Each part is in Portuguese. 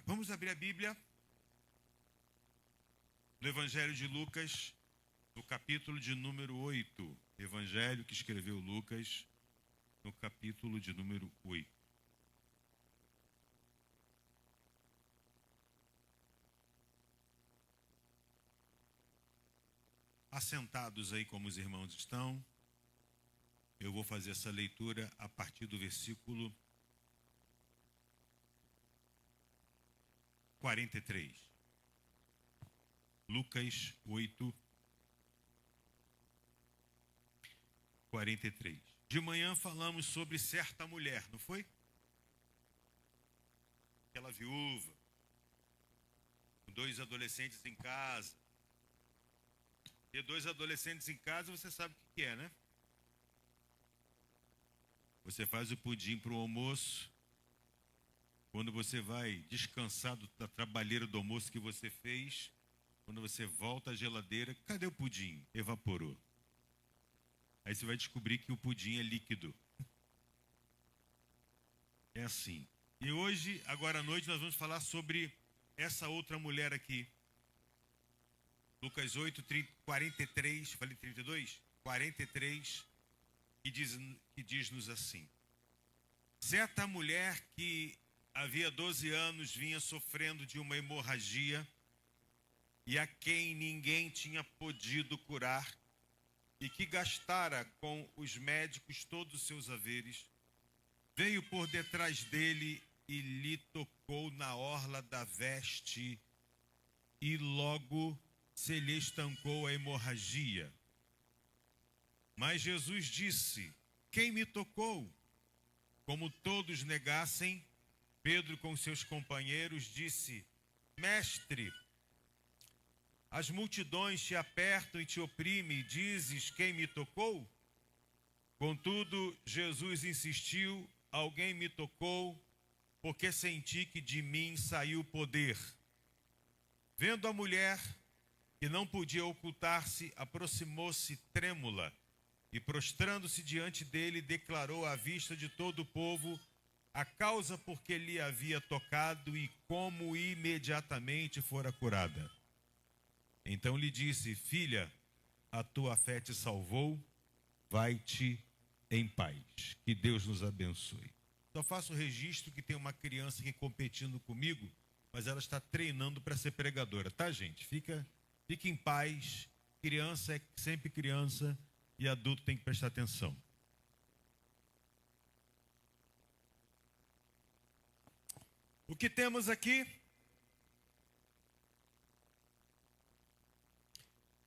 Vamos abrir a Bíblia no Evangelho de Lucas, no capítulo de número 8. Evangelho que escreveu Lucas, no capítulo de número 8. Assentados aí como os irmãos estão, eu vou fazer essa leitura a partir do versículo 43. Lucas 8, 43. De manhã falamos sobre certa mulher, não foi? Aquela viúva, com 2 adolescentes em casa. E 2 adolescentes em casa, você sabe o que é, né? Você faz o pudim para o almoço. Quando você vai descansar da trabalheira do almoço que você fez, quando você volta à geladeira, cadê o pudim? Evaporou. Aí você vai descobrir que o pudim é líquido. É assim. E hoje, agora à noite, nós vamos falar sobre essa outra mulher aqui. Lucas 8, 43, falei 32? 43, que diz-nos assim. Certa mulher que havia 12 anos vinha sofrendo de uma hemorragia e a quem ninguém tinha podido curar e que gastara com os médicos todos os seus haveres, veio por detrás dele e lhe tocou na orla da veste e logo se lhe estancou a hemorragia. Mas Jesus disse: quem me tocou? Como todos negassem, Pedro com seus companheiros disse: Mestre, as multidões te apertam e te oprimem, e dizes: quem me tocou? Contudo, Jesus insistiu: alguém me tocou, porque senti que de mim saiu poder. Vendo a mulher, que não podia ocultar-se, aproximou-se trêmula e, prostrando-se diante dele, declarou à vista de todo o povo a causa por que lhe havia tocado e como imediatamente fora curada. Então lhe disse: filha, a tua fé te salvou, vai-te em paz. Que Deus nos abençoe. Só faço o registro que tem uma criança aqui competindo comigo, mas ela está treinando para ser pregadora, tá, gente? Fique em paz. Criança é sempre criança e adulto tem que prestar atenção. O que temos aqui?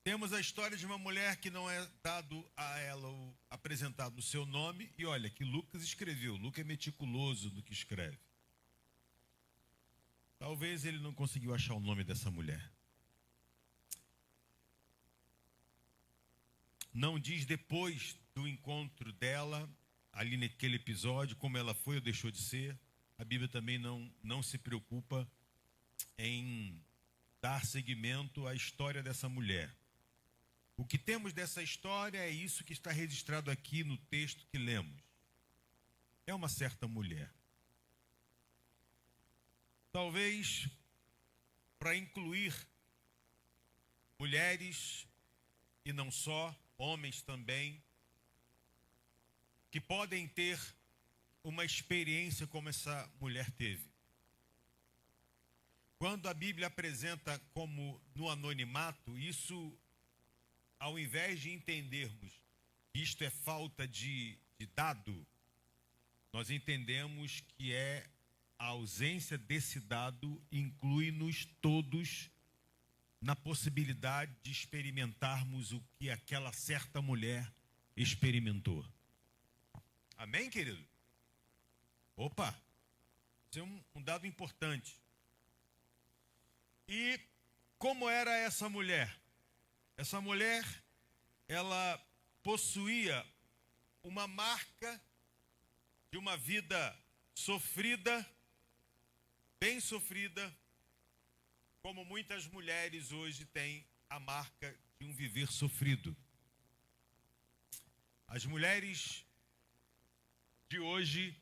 Temos a história de uma mulher que não é dado a ela apresentado o seu nome. E olha que Lucas escreveu. Lucas é meticuloso no que escreve. Talvez ele não conseguiu achar o nome dessa mulher. Não diz depois do encontro dela, ali naquele episódio, como ela foi ou deixou de ser. A Bíblia também não se preocupa em dar seguimento à história dessa mulher. O que temos dessa história é isso que está registrado aqui no texto que lemos. É uma certa mulher. Talvez para incluir mulheres e não só, homens também, que podem ter uma experiência como essa mulher teve. Quando a Bíblia apresenta como no anonimato, isso, ao invés de entendermos que isto é falta de dado, nós entendemos que a ausência desse dado inclui-nos todos na possibilidade de experimentarmos o que aquela certa mulher experimentou. Amém, querido? Opa! Isso é um dado importante. E como era essa mulher? Essa mulher, ela possuía uma marca de uma vida sofrida, bem sofrida, como muitas mulheres hoje têm a marca de um viver sofrido. As mulheres de hoje,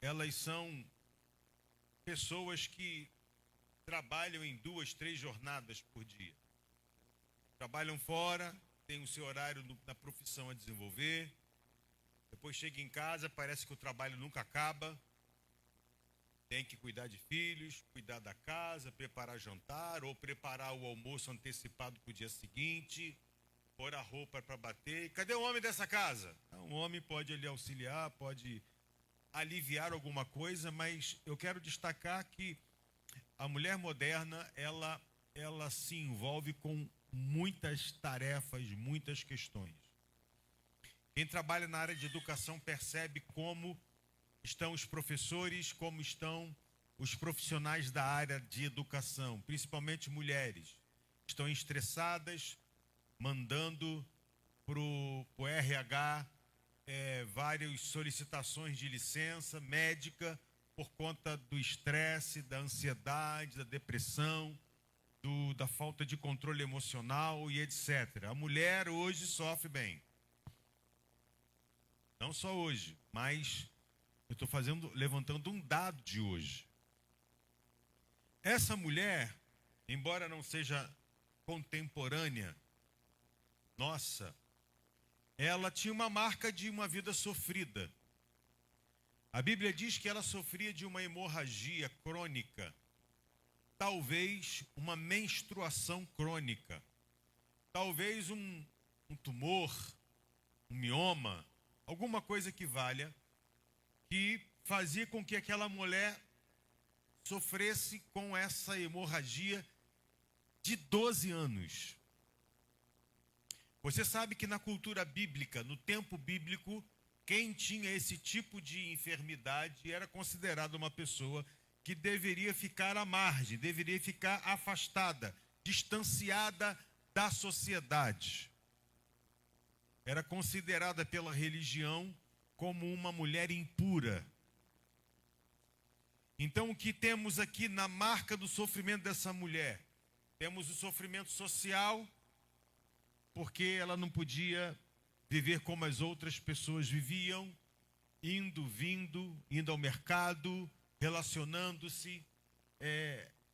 elas são pessoas que trabalham em 2, 3 jornadas por dia. Trabalham fora, têm o seu horário na profissão a desenvolver, depois chega em casa, parece que o trabalho nunca acaba, tem que cuidar de filhos, cuidar da casa, preparar jantar, ou preparar o almoço antecipado para o dia seguinte, pôr a roupa para bater. E cadê o homem dessa casa? O homem pode ali auxiliar, pode aliviar alguma coisa, mas eu quero destacar que a mulher moderna, ela se envolve com muitas tarefas, muitas questões. Quem trabalha na área de educação percebe como estão os professores, como estão os profissionais da área de educação, principalmente mulheres. Estão estressadas, mandando para o RH várias solicitações de licença médica por conta do estresse, da ansiedade, da depressão, da falta de controle emocional e etc. A mulher hoje sofre bem. Não só hoje, mas eu estou levantando um dado de hoje. Essa mulher, embora não seja contemporânea nossa, ela tinha uma marca de uma vida sofrida. A Bíblia diz que ela sofria de uma hemorragia crônica, talvez uma menstruação crônica, talvez um tumor, um mioma, alguma coisa que valha, que fazia com que aquela mulher sofresse com essa hemorragia de 12 anos. Você sabe que na cultura bíblica, no tempo bíblico, quem tinha esse tipo de enfermidade era considerado uma pessoa que deveria ficar à margem, deveria ficar afastada, distanciada da sociedade. Era considerada pela religião como uma mulher impura. Então, o que temos aqui na marca do sofrimento dessa mulher? Temos o sofrimento social, porque ela não podia viver como as outras pessoas viviam, vindo, indo ao mercado, relacionando-se,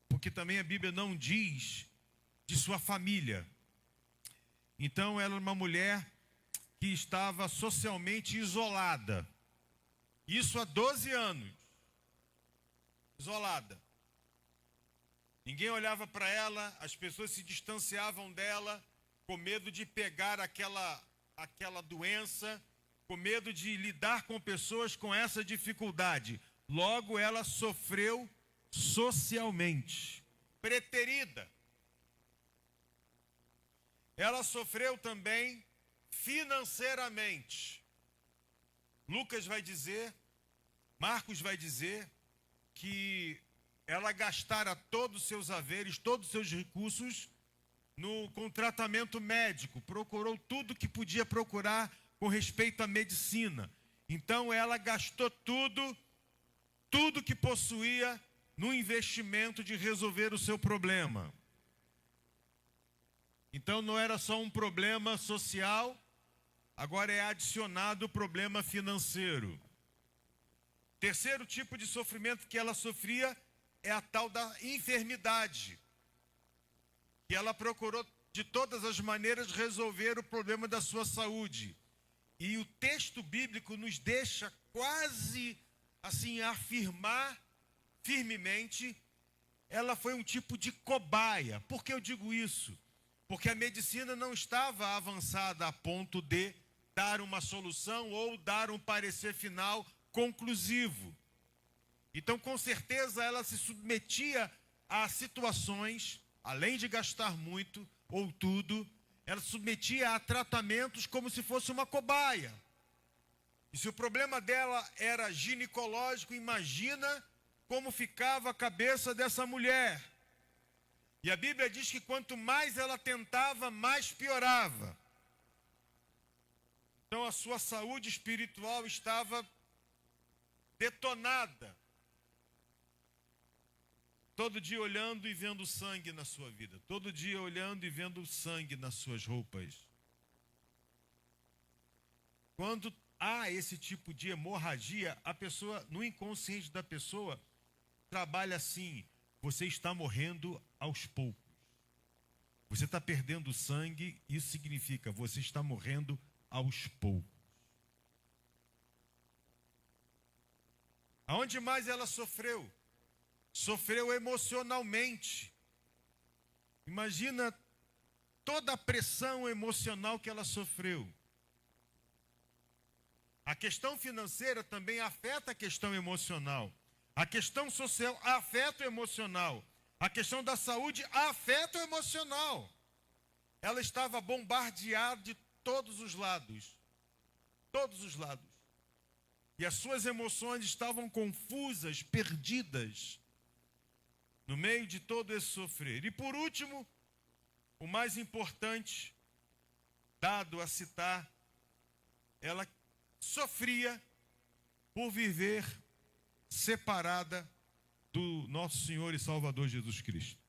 porque também a Bíblia não diz de sua família. Então, ela era uma mulher que estava socialmente isolada. Isso há 12 anos. Isolada. Ninguém olhava para ela, as pessoas se distanciavam dela, com medo de pegar aquela doença, com medo de lidar com pessoas com essa dificuldade. Logo, ela sofreu socialmente, preterida. Ela sofreu também financeiramente. Lucas vai dizer, Marcos vai dizer, que ela gastara todos os seus haveres, todos os seus recursos com tratamento médico, procurou tudo que podia procurar com respeito à medicina. Então ela gastou tudo que possuía no investimento de resolver o seu problema. Então não era só um problema social, agora é adicionado o problema financeiro. Terceiro tipo de sofrimento que ela sofria é a tal da enfermidade, que ela procurou de todas as maneiras resolver o problema da sua saúde. E o texto bíblico nos deixa quase assim afirmar firmemente, ela foi um tipo de cobaia. Por que eu digo isso? Porque a medicina não estava avançada a ponto de dar uma solução ou dar um parecer final conclusivo. Então, com certeza, ela se submetia a situações, além de gastar muito ou tudo, ela se submetia a tratamentos como se fosse uma cobaia. E se o problema dela era ginecológico, imagina como ficava a cabeça dessa mulher. E a Bíblia diz que quanto mais ela tentava, mais piorava. Então a sua saúde espiritual estava detonada. Todo dia olhando e vendo sangue na sua vida. Todo dia olhando e vendo sangue nas suas roupas. Quando há esse tipo de hemorragia, a pessoa, no inconsciente da pessoa, trabalha assim: você está morrendo aos poucos. Você está perdendo sangue, isso significa você está morrendo aos poucos. Aonde mais ela sofreu? Sofreu emocionalmente. Imagina toda a pressão emocional que ela sofreu. A questão financeira também afeta a questão emocional. A questão social afeta o emocional. A questão da saúde afeta o emocional. Ela estava bombardeada de todos os lados. Todos os lados. E as suas emoções estavam confusas, perdidas, no meio de todo esse sofrer. E por último, o mais importante, dado a citar, ela sofria por viver separada do nosso Senhor e Salvador Jesus Cristo.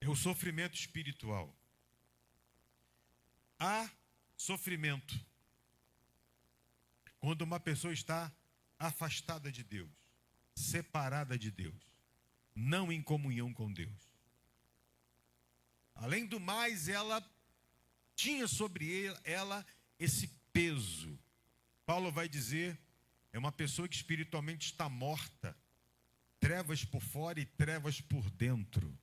É o sofrimento espiritual. Há sofrimento quando uma pessoa está afastada de Deus, separada de Deus, não em comunhão com Deus. Além do mais, ela tinha sobre ela esse peso. Paulo vai dizer, é uma pessoa que espiritualmente está morta, trevas por fora e trevas por dentro.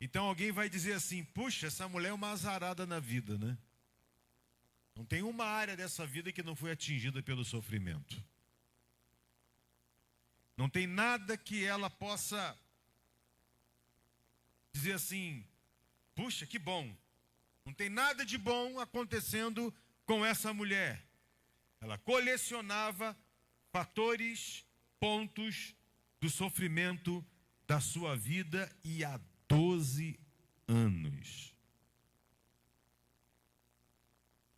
Então alguém vai dizer assim, puxa, essa mulher é uma azarada na vida, né? Não tem uma área dessa vida que não foi atingida pelo sofrimento. Não tem nada que ela possa dizer assim, puxa, que bom. Não tem nada de bom acontecendo com essa mulher. Ela colecionava fatores, pontos do sofrimento da sua vida e há 12 anos.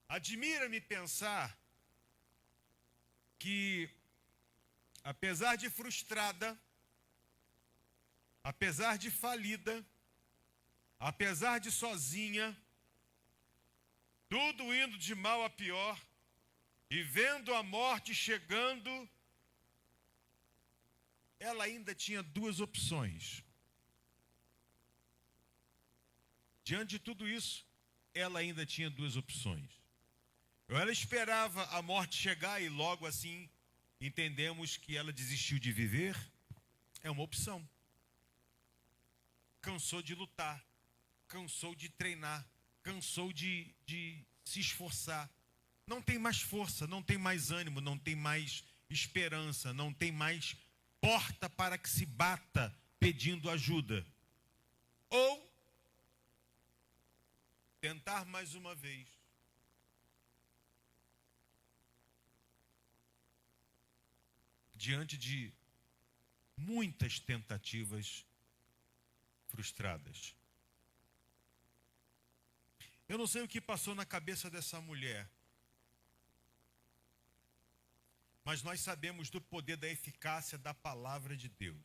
Admira-me pensar que, apesar de frustrada, apesar de falida, apesar de sozinha, tudo indo de mal a pior, e vendo a morte chegando, ela ainda tinha duas opções. Diante de tudo isso, ela ainda tinha duas opções. Ou ela esperava a morte chegar e logo assim entendemos que ela desistiu de viver, é uma opção. Cansou de lutar, cansou de treinar, cansou de se esforçar. Não tem mais força, não tem mais ânimo, não tem mais esperança, não tem mais porta para que se bata pedindo ajuda. Ou tentar mais uma vez. Diante de muitas tentativas frustradas. Eu não sei o que passou na cabeça dessa mulher, mas nós sabemos do poder da eficácia da palavra de Deus.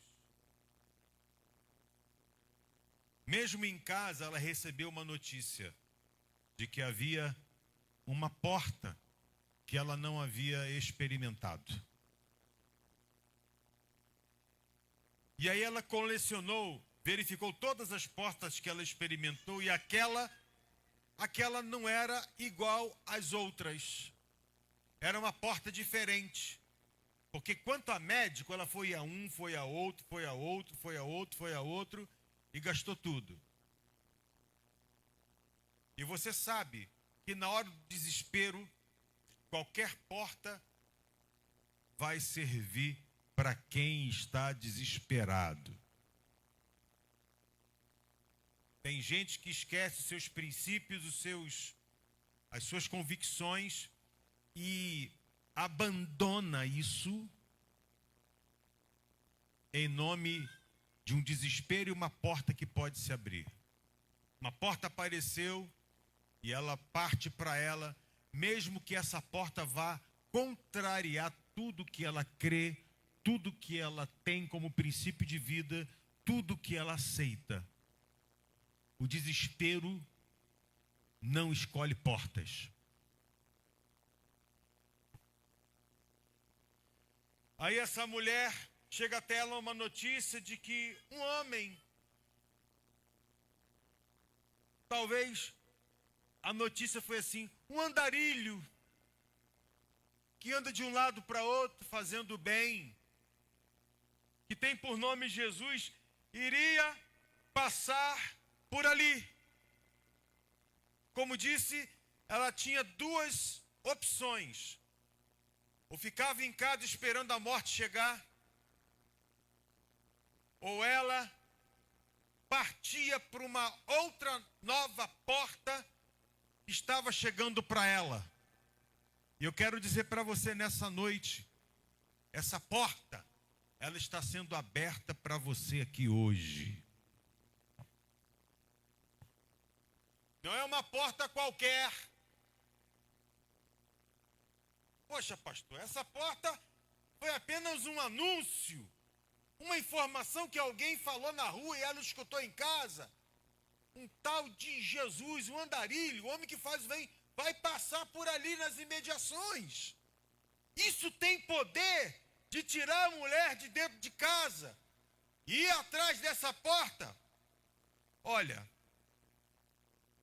Mesmo em casa, ela recebeu uma notícia de que havia uma porta que ela não havia experimentado. E aí ela colecionou, verificou todas as portas que ela experimentou e aquela não era igual às outras. Era uma porta diferente. Porque quanto a médico, ela foi a um, foi a outro, foi a outro, foi a outro, foi a outro e gastou tudo. E você sabe que na hora do desespero, qualquer porta vai servir para quem está desesperado. Tem gente que esquece os seus princípios, as suas convicções e abandona isso em nome de um desespero e uma porta que pode se abrir. Uma porta apareceu e ela parte para ela, mesmo que essa porta vá contrariar tudo que ela crê, tudo que ela tem como princípio de vida, tudo que ela aceita. O desespero não escolhe portas. Aí essa mulher, chega até ela uma notícia de que um homem, talvez a notícia foi assim, um andarilho, que anda de um lado para outro fazendo bem, que tem por nome Jesus, iria passar por ali. Como disse, ela tinha duas opções. Ou ficava em casa esperando a morte chegar, ou ela partia para uma outra nova porta que estava chegando para ela. E eu quero dizer para você nessa noite, essa porta, ela está sendo aberta para você aqui hoje. Não é uma porta qualquer. Poxa, pastor, essa porta foi apenas um anúncio, uma informação que alguém falou na rua e ela escutou em casa. Um tal de Jesus, um andarilho, o homem que faz bem, vai passar por ali nas imediações. Isso tem poder de tirar a mulher de dentro de casa e ir atrás dessa porta. Olha,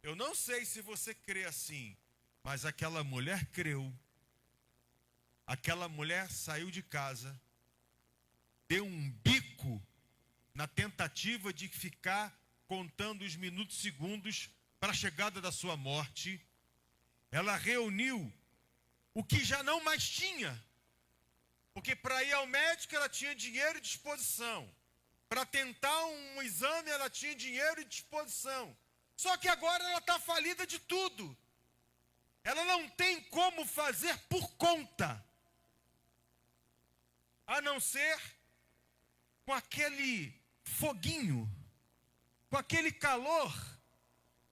eu não sei se você crê assim, mas aquela mulher creu. Aquela mulher saiu de casa, deu um bico na tentativa de ficar contando os minutos e segundos para a chegada da sua morte. Ela reuniu o que já não mais tinha. Porque para ir ao médico ela tinha dinheiro e disposição. Para tentar um exame ela tinha dinheiro e disposição. Só que agora ela está falida de tudo. Ela não tem como fazer por conta. A não ser com aquele foguinho, com aquele calor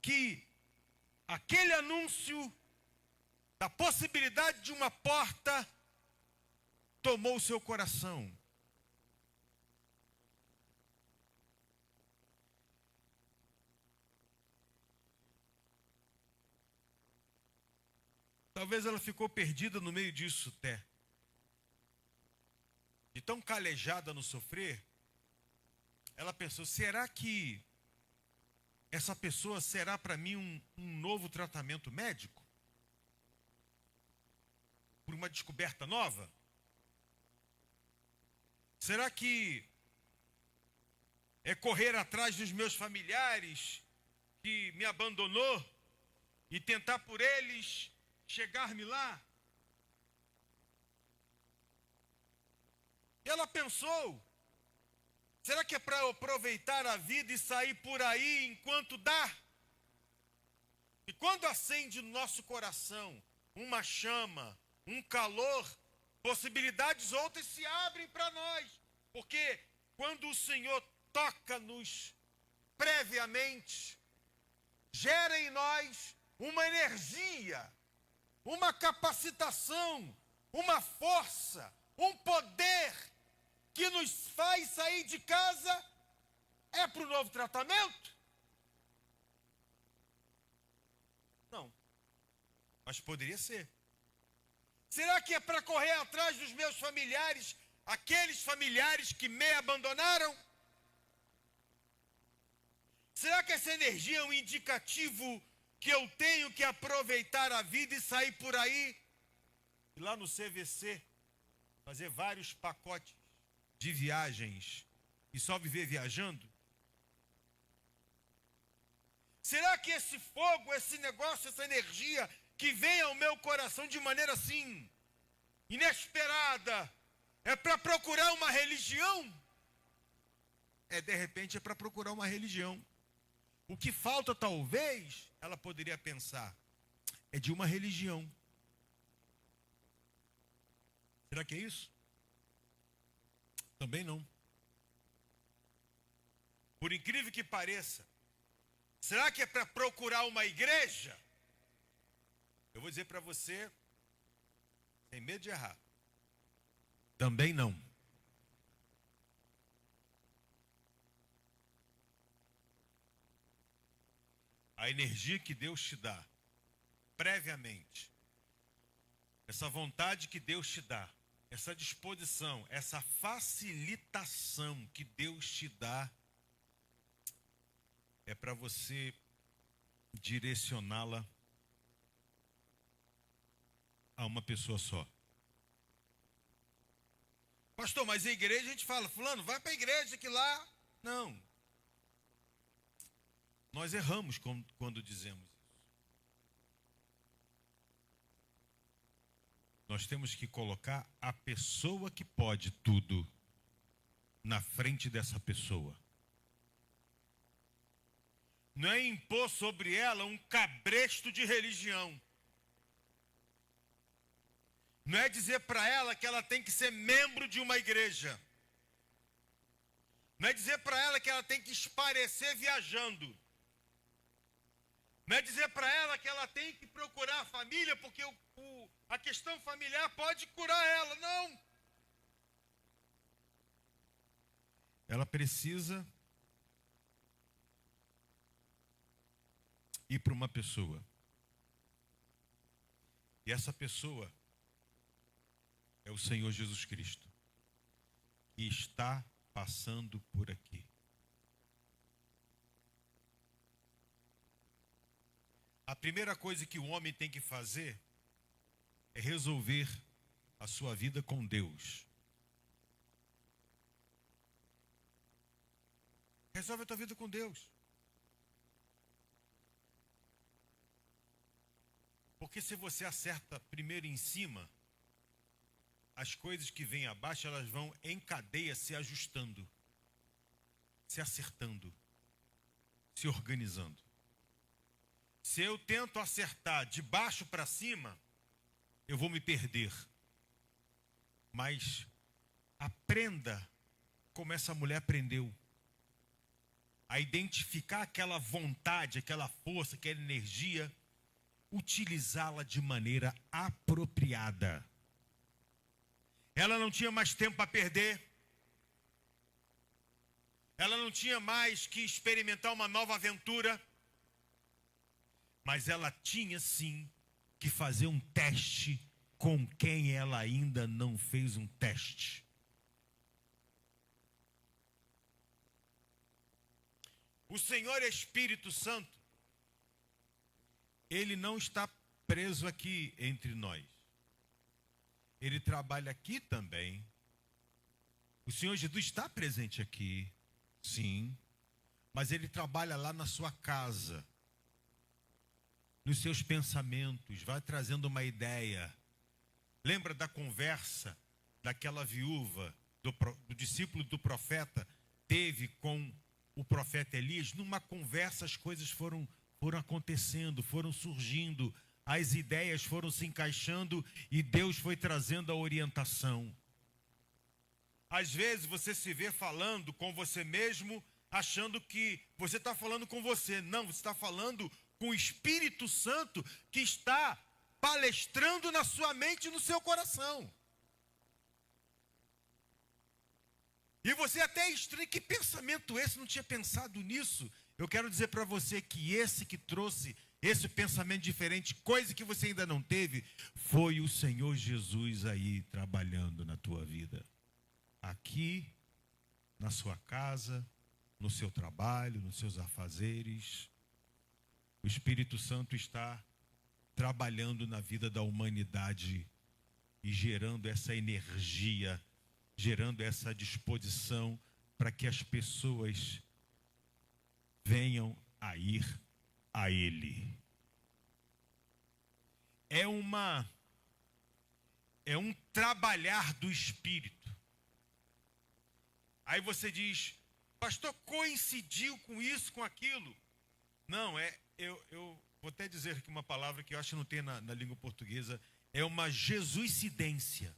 que aquele anúncio da possibilidade de uma porta tomou o seu coração. Talvez ela ficou perdida no meio disso até. De tão calejada no sofrer, ela pensou, será que essa pessoa será para mim um novo tratamento médico? Por uma descoberta nova? Será que é correr atrás dos meus familiares que me abandonou e tentar por eles chegar-me lá? E ela pensou, será que é para eu aproveitar a vida e sair por aí enquanto dá? E quando acende no nosso coração uma chama, um calor, possibilidades outras se abrem para nós. Porque quando o Senhor toca-nos previamente, gera em nós uma energia, uma capacitação, uma força, um poder que nos faz sair de casa. É para o novo tratamento? Não. Mas poderia ser. Será que é para correr atrás dos meus familiares, aqueles familiares que me abandonaram? Será que essa energia é um indicativo que eu tenho que aproveitar a vida e sair por aí? E lá no CVC, fazer vários pacotes de viagens e só viver viajando? Será que esse fogo, esse negócio, essa energia que vem ao meu coração de maneira assim, inesperada, é para procurar uma religião? De repente é para procurar uma religião. O que falta, talvez, ela poderia pensar, é de uma religião. Será que é isso? Também não. Por incrível que pareça, será que é para procurar uma igreja? Eu vou dizer para você, sem medo de errar, também não. A energia que Deus te dá, previamente, essa vontade que Deus te dá, essa disposição, essa facilitação que Deus te dá, é para você direcioná-la a uma pessoa só. Pastor, mas a igreja a gente fala, fulano, vai para a igreja que lá... Não. Nós erramos quando dizemos isso. Nós temos que colocar a pessoa que pode tudo na frente dessa pessoa. Não é impor sobre ela um cabresto de religião. Não é dizer para ela que ela tem que ser membro de uma igreja. Não é dizer para ela que ela tem que esparecer viajando. Não é dizer para ela que ela tem que procurar a família porque a questão familiar pode curar ela. Não. Ela precisa ir para uma pessoa. E essa pessoa é o Senhor Jesus Cristo, que está passando por aqui. A primeira coisa que o homem tem que fazer é resolver a sua vida com Deus. Resolve a tua vida com Deus. Porque se você acerta primeiro em cima, as coisas que vêm abaixo, elas vão em cadeia se ajustando, se acertando, se organizando. Se eu tento acertar de baixo para cima, eu vou me perder. Mas aprenda como essa mulher aprendeu. A identificar aquela vontade, aquela força, aquela energia, utilizá-la de maneira apropriada. Ela não tinha mais tempo para perder. Ela não tinha mais que experimentar uma nova aventura. Mas ela tinha sim que fazer um teste com quem ela ainda não fez um teste. O Senhor Espírito Santo, Ele não está preso aqui entre nós. Ele trabalha aqui também. O Senhor Jesus está presente aqui, sim. Mas Ele trabalha lá na sua casa, nos seus pensamentos, vai trazendo uma ideia. Lembra da conversa daquela viúva, do discípulo do profeta, teve com o profeta Elias? Numa conversa as coisas foram acontecendo, foram surgindo, as ideias foram se encaixando e Deus foi trazendo a orientação. Às vezes você se vê falando com você mesmo, achando que você está falando com você. Não, você está falando com o Espírito Santo que está palestrando na sua mente e no seu coração. E você até estranha, que pensamento esse? Não tinha pensado nisso. Eu quero dizer para você que esse que trouxe esse pensamento diferente, coisa que você ainda não teve, foi o Senhor Jesus aí trabalhando na tua vida. Aqui, na sua casa, no seu trabalho, nos seus afazeres. O Espírito Santo está trabalhando na vida da humanidade e gerando essa energia, gerando essa disposição para que as pessoas venham a ir a Ele. É um trabalhar do Espírito. Aí você diz, pastor, coincidiu com isso, com aquilo? Não, eu vou até dizer aqui uma palavra que eu acho que não tem na língua portuguesa, é uma jesuicidência,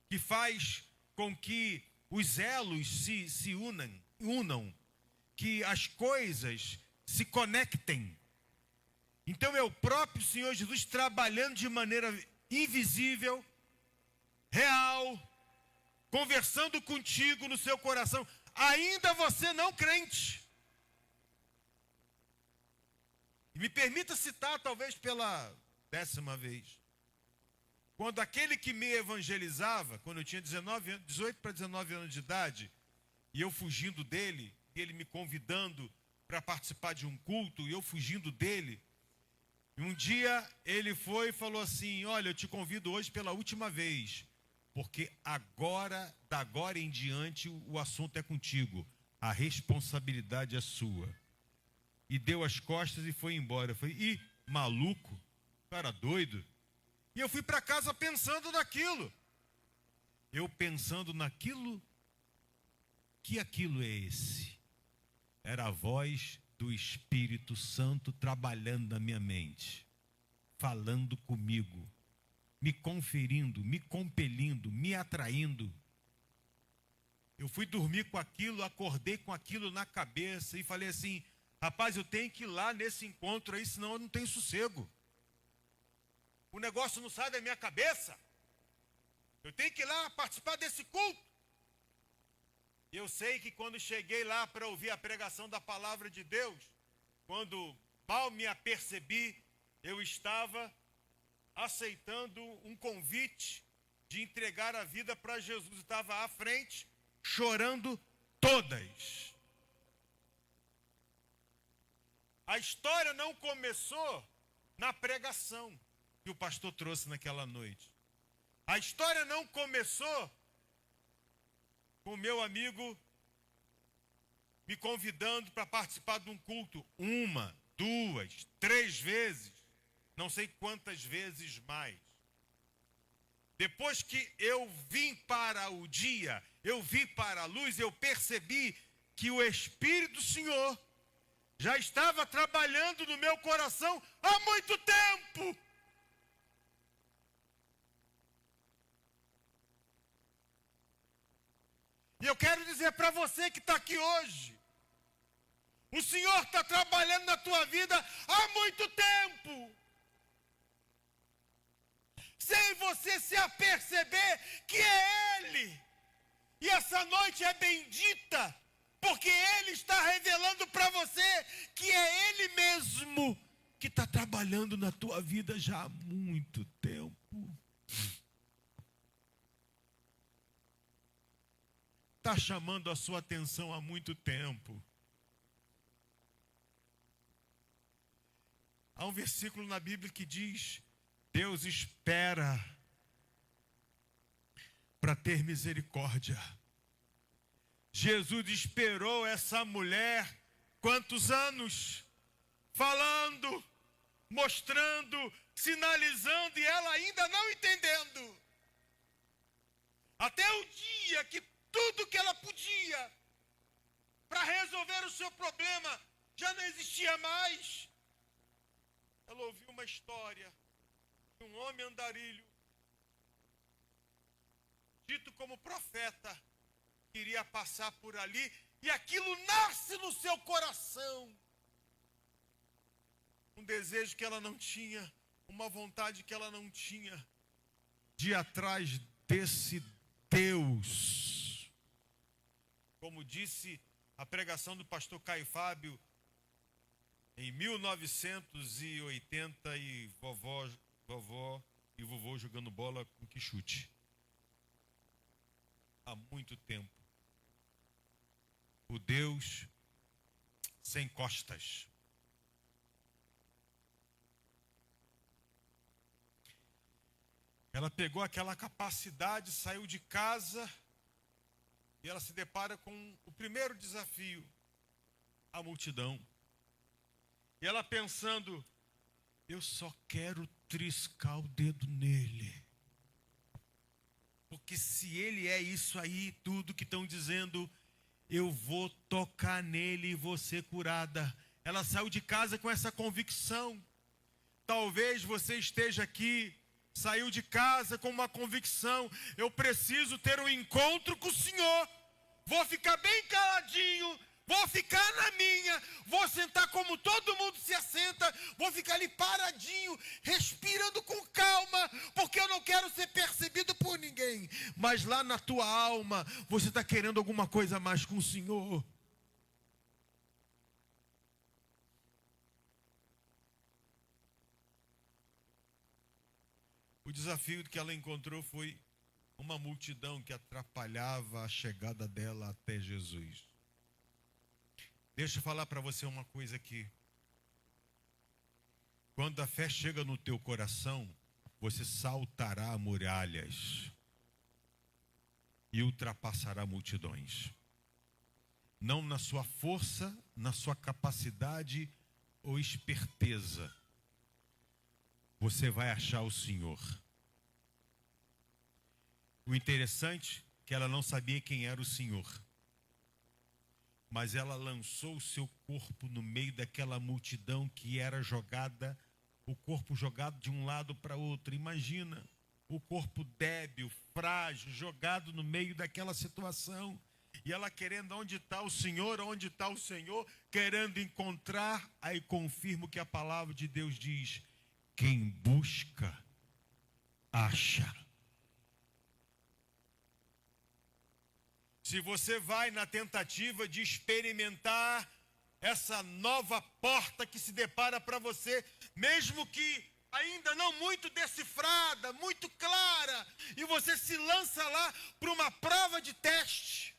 que faz com que os elos se unam, que as coisas se conectem. Então é o próprio Senhor Jesus trabalhando de maneira invisível, real, conversando contigo no seu coração, ainda você não crente. E me permita citar, talvez pela 10ª vez, quando aquele que me evangelizava, quando eu tinha 18 para 19 anos de idade, e eu fugindo dele, e ele me convidando para participar de um culto, e eu fugindo dele, e um dia ele foi e falou assim: olha, eu te convido hoje pela última vez, porque agora, da agora em diante, o assunto é contigo, a responsabilidade é sua. E deu as costas e foi embora. Eu falei: ih, maluco, cara doido. E eu fui para casa pensando naquilo. Eu pensando naquilo, que aquilo é esse? Era a voz do Espírito Santo trabalhando na minha mente, falando comigo, me conferindo, me compelindo, me atraindo. Eu fui dormir com aquilo, acordei com aquilo na cabeça e falei assim: rapaz, eu tenho que ir lá nesse encontro aí, senão eu não tenho sossego. O negócio não sai da minha cabeça. Eu tenho que ir lá participar desse culto. Eu sei que quando cheguei lá para ouvir a pregação da palavra de Deus, quando mal me apercebi, eu estava aceitando um convite de entregar a vida para Jesus. Estava à frente, chorando todas. A história não começou na pregação que o pastor trouxe naquela noite. A história não começou com o meu amigo me convidando para participar de um culto 1, 2, 3 vezes, não sei quantas vezes mais. Depois que eu vim para o dia, eu vim para a luz, eu percebi que o Espírito do Senhor já estava trabalhando no meu coração há muito tempo. E eu quero dizer para você que está aqui hoje, o Senhor está trabalhando na tua vida há muito tempo, sem você se aperceber que é Ele. E essa noite é bendita, porque Ele está revelando para você que é Ele mesmo que está trabalhando na tua vida já há muito tempo. Está chamando a sua atenção há muito tempo. Há um versículo na Bíblia que diz: Deus espera para ter misericórdia. Jesus esperou essa mulher quantos anos? Falando, mostrando, sinalizando, e ela ainda não entendendo. Até o dia que tudo que ela podia para resolver o seu problema já não existia mais. Ela ouviu uma história de um homem andarilho, dito como profeta, que iria passar por ali, e aquilo nasce no seu coração. Um desejo que ela não tinha, uma vontade que ela não tinha, de ir atrás desse Deus. Como disse a pregação do pastor Caio Fábio, em 1980, e vovó e vovô jogando bola com que chute. Há muito tempo. O Deus sem costas. Ela pegou aquela capacidade, saiu de casa e ela se depara com o primeiro desafio, a multidão. E ela pensando: eu só quero triscar o dedo nele. Porque se ele é isso aí, tudo que estão dizendo, eu vou tocar nele e vou ser curada. Ela saiu de casa com essa convicção. Talvez você esteja aqui, saiu de casa com uma convicção: eu preciso ter um encontro com o Senhor. Vou ficar bem caladinho, vou ficar na minha, vou sentar como todo mundo se assenta, vou ficar ali paradinho, respirando com calma, porque eu não quero ser percebido por ninguém. Mas lá na tua alma, você está querendo alguma coisa a mais com o Senhor. O desafio que ela encontrou foi uma multidão que atrapalhava a chegada dela até Jesus. Deixa eu falar para você uma coisa aqui. Quando a fé chega no teu coração, você saltará muralhas e ultrapassará multidões. Não na sua força, na sua capacidade ou esperteza. Você vai achar o Senhor. O interessante é que ela não sabia quem era o Senhor. Mas ela lançou o seu corpo no meio daquela multidão que era jogada, o corpo jogado de um lado para outro. Imagina, o corpo débil, frágil, jogado no meio daquela situação. E ela querendo, onde está o Senhor, onde está o Senhor, querendo encontrar. Aí confirmo que a palavra de Deus diz: quem busca, acha. Se você vai na tentativa de experimentar essa nova porta que se depara para você, mesmo que ainda não muito decifrada, muito clara, e você se lança lá para uma prova de teste,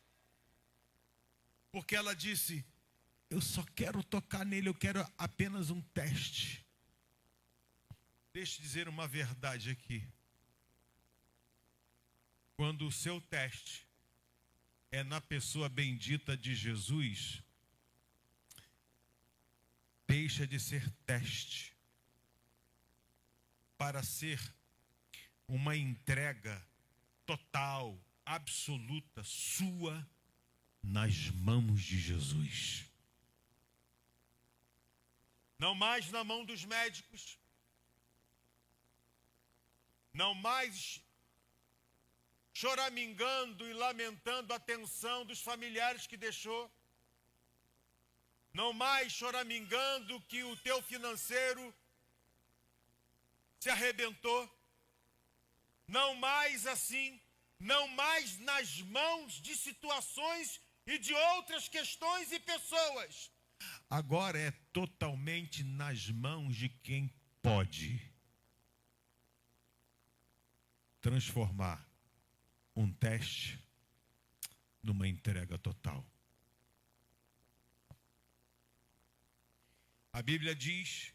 porque ela disse: eu só quero tocar nele, eu quero apenas um teste. Deixa eu dizer uma verdade aqui. Quando o seu teste é na pessoa bendita de Jesus, deixa de ser teste para ser uma entrega total, absoluta, sua, nas mãos de Jesus. Não mais na mão dos médicos, não mais choramingando e lamentando a tensão dos familiares que deixou, não mais choramingando que o teu financeiro se arrebentou, não mais assim, não mais nas mãos de situações e de outras questões e pessoas. Agora é totalmente nas mãos de quem pode transformar um teste numa entrega total. A Bíblia diz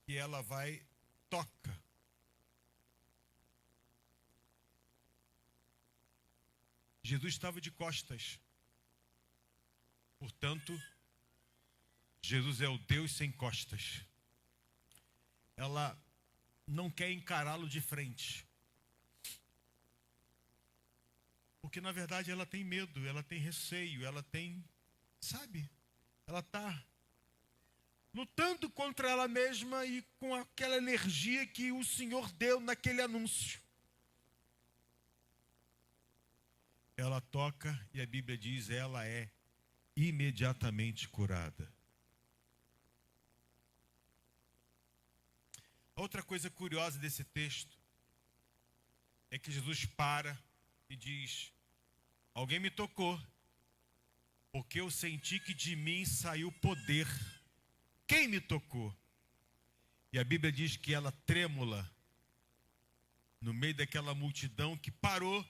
que ela vai, toca. Jesus estava de costas. Portanto, Jesus é o Deus sem costas. Ela não quer encará-lo de frente. Porque, na verdade, ela tem medo, ela tem receio, ela tem, sabe? Ela está lutando contra ela mesma e com aquela energia que o Senhor deu naquele anúncio. Ela toca e a Bíblia diz, ela é imediatamente curada. Outra coisa curiosa desse texto é que Jesus para e diz: alguém me tocou, porque eu senti que de mim saiu poder. Quem me tocou? E a Bíblia diz que ela, trêmula, no meio daquela multidão que parou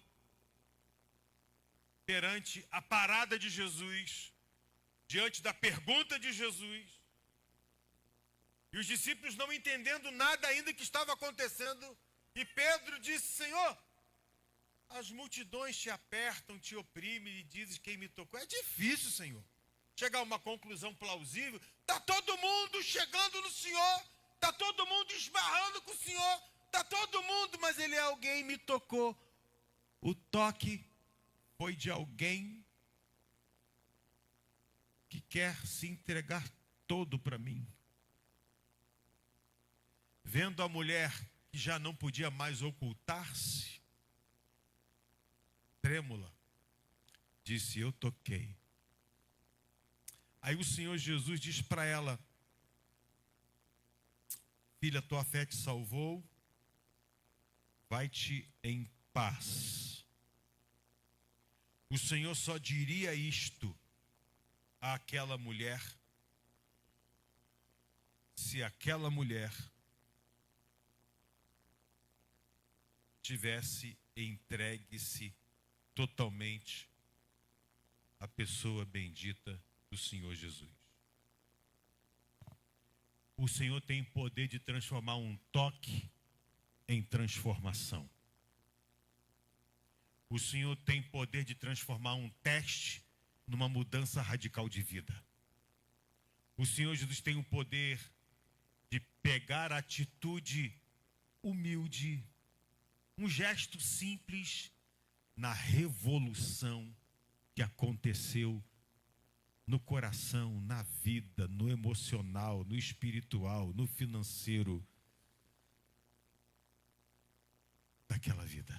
perante a parada de Jesus, diante da pergunta de Jesus, e os discípulos não entendendo nada ainda que estava acontecendo, e Pedro disse: Senhor, as multidões te apertam, te oprimem e dizes quem me tocou. É difícil, Senhor, chegar a uma conclusão plausível. Está todo mundo chegando no Senhor, está todo mundo esbarrando com o Senhor, está todo mundo, mas ele é alguém me tocou. O toque foi de alguém que quer se entregar todo para mim. Vendo a mulher que já não podia mais ocultar-se, trêmula, disse: eu toquei. Aí o Senhor Jesus diz para ela: filha, tua fé te salvou, vai-te em paz. O Senhor só diria isto àquela mulher se aquela mulher tivesse entregue-se totalmente à pessoa bendita do Senhor Jesus. O Senhor tem poder de transformar um toque em transformação. O Senhor tem poder de transformar um teste numa mudança radical de vida. O Senhor Jesus tem o poder de pegar a atitude humilde, um gesto simples, na revolução que aconteceu no coração, na vida, no emocional, no espiritual, no financeiro daquela vida.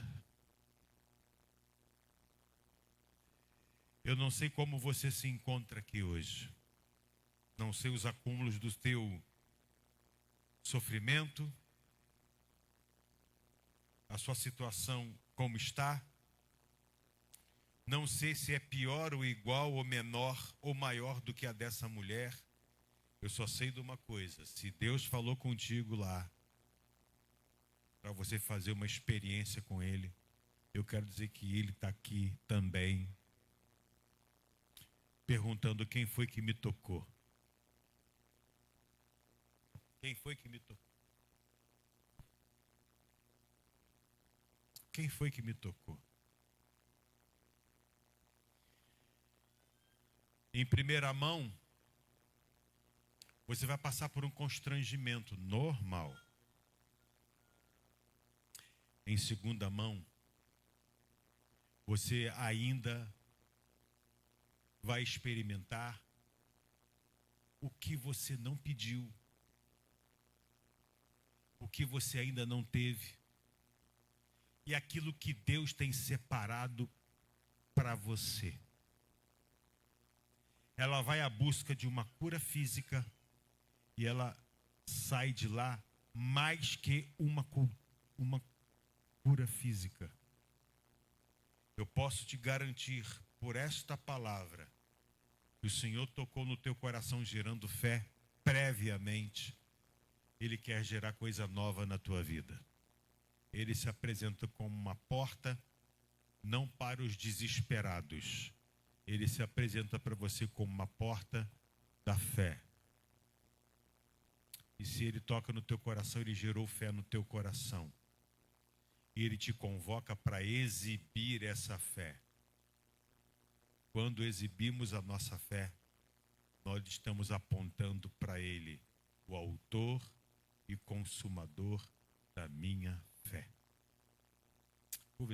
Eu não sei como você se encontra aqui hoje. Não sei os acúmulos do teu sofrimento, a sua situação como está. Não sei se é pior ou igual ou menor ou maior do que a dessa mulher. Eu só sei de uma coisa: se Deus falou contigo lá, para você fazer uma experiência com Ele, eu quero dizer que Ele está aqui também, perguntando: quem foi que me tocou? Quem foi que me tocou? Quem foi que me tocou? Em primeira mão, você vai passar por um constrangimento normal. Em segunda mão, você ainda vai experimentar o que você não pediu, o que você ainda não teve, e aquilo que Deus tem separado para você. Ela vai à busca de uma cura física e ela sai de lá mais que uma cura física. Eu posso te garantir, por esta palavra, que o Senhor tocou no teu coração gerando fé previamente. Ele quer gerar coisa nova na tua vida. Ele se apresenta como uma porta, não para os desesperados. Ele se apresenta para você como uma porta da fé. E se Ele toca no teu coração, Ele gerou fé no teu coração. E Ele te convoca para exibir essa fé. Quando exibimos a nossa fé, nós estamos apontando para Ele, o autor e consumador da minha fé. Curva